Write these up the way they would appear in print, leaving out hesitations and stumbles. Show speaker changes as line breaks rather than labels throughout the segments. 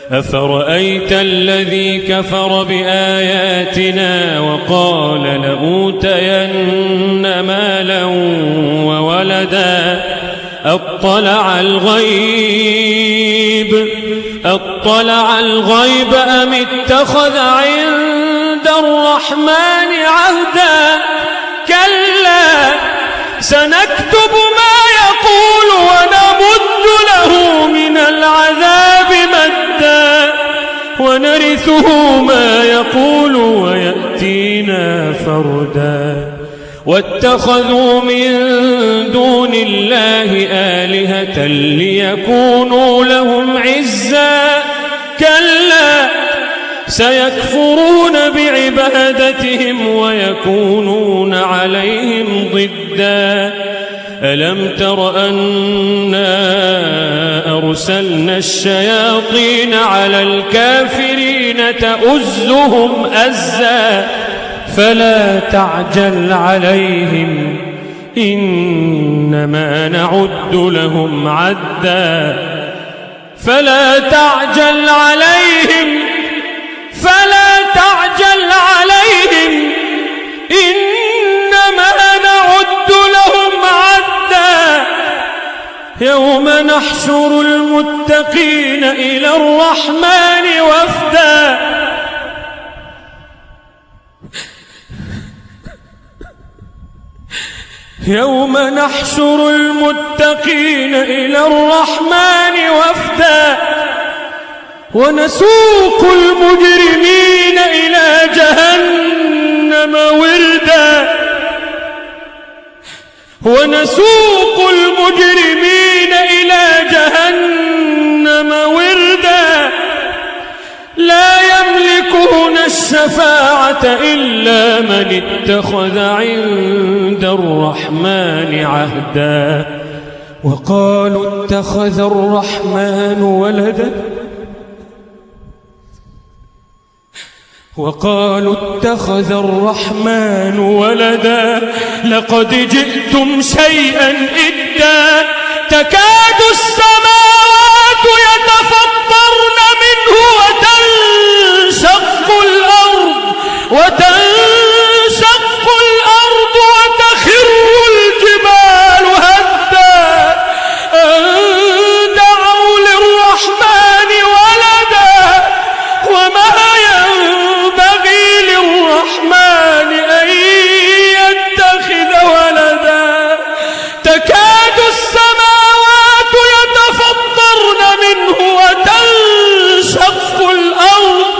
أفرأيت الذي كفر بآياتنا وقال لأوتين مالا وولدا أطلع الغيب أم اتخذ عند الرحمن عهدا كلا سنكتب ما يقول ونمد له من العذاب مدا ونرثه ما يقول ويأتينا فردا واتخذوا من دون الله آلهة ليكونوا لهم عزا كلا سيكفرون بعبادتهم ويكونون عليهم ضدا ألم تر أنا أرسلنا الشياطين على الكافرين تؤزهم أزا فلا تعجل عليهم إنما نعد لهم عدا فلا تعجل عليهم إنما نعد لهم عدا يوم نحشر المتقين إلى الرحمن وفدا يوم نحشر المتقين إلى الرحمن وفدا ونسوق المجرمين إلى جهنم وردا لا يملكون الشفاعة إلا من اتخذ عند الرحمن عهدا وقالوا اتخذ الرحمن ولدا لقد جئتم شيئا إدا تكاد السماوات يتفطرن منه وتنشق الأرض وتخر الجبال هدا أن دعوا للرحمن ولدا وما ينبغي للرحمن أن يتخذ ولدا تكاد السماوات يتفطرن منه وتنشق الأرض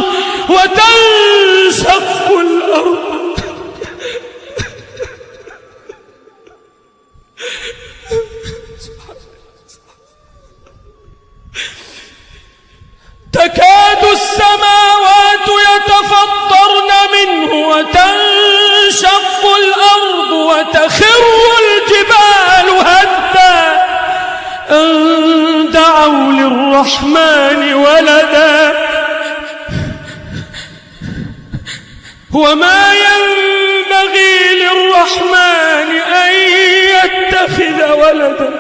تكاد السماوات يتفطرن منه وتنشق الأرض وتخر الجبال هدا أن دعوا للرحمن ولدا وما ينبغي للرحمن أن يتخذ ولدا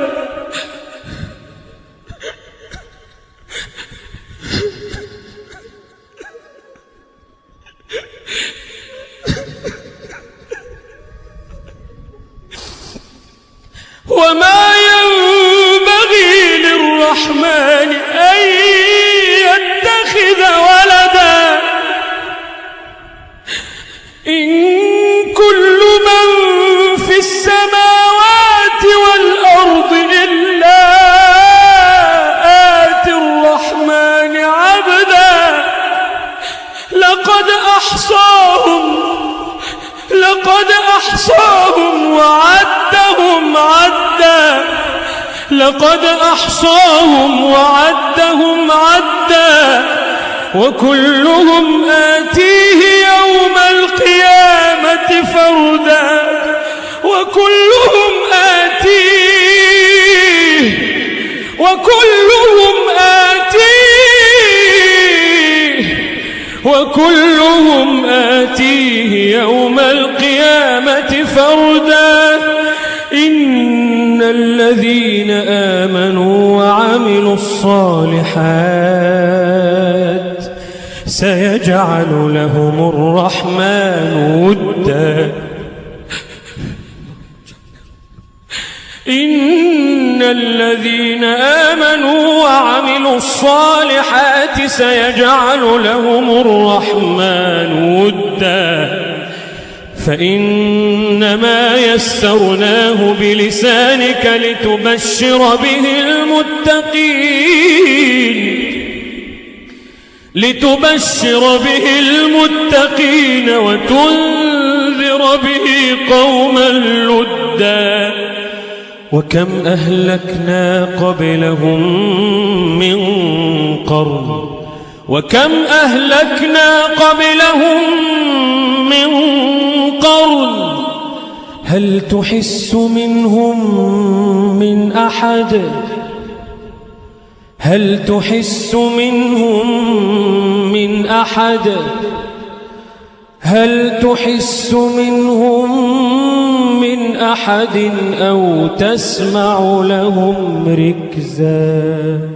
وما ينبغي للرحمن أن يتخذ ولدا إن كل من في السماوات والأرض إلا آتي الرحمن عبدا لقد أحصاهم وعدهم عدا وكلهم آتيه يوم القيامة فردا وكلهم آتيه يوم القيامة فردا إن الذين آمنوا وعملوا الصالحات سيجعل لهم الرحمن ودا إن الذين آمنوا وعملوا الصالحات سيجعل لهم الرحمن ودا فإنما يسرناه بلسانك لتبشر به المتقين وتنذر به قوما لدا وكم أهلكنا قبلهم من قرن هل تحس منهم من أحد أو تسمع لهم ركزا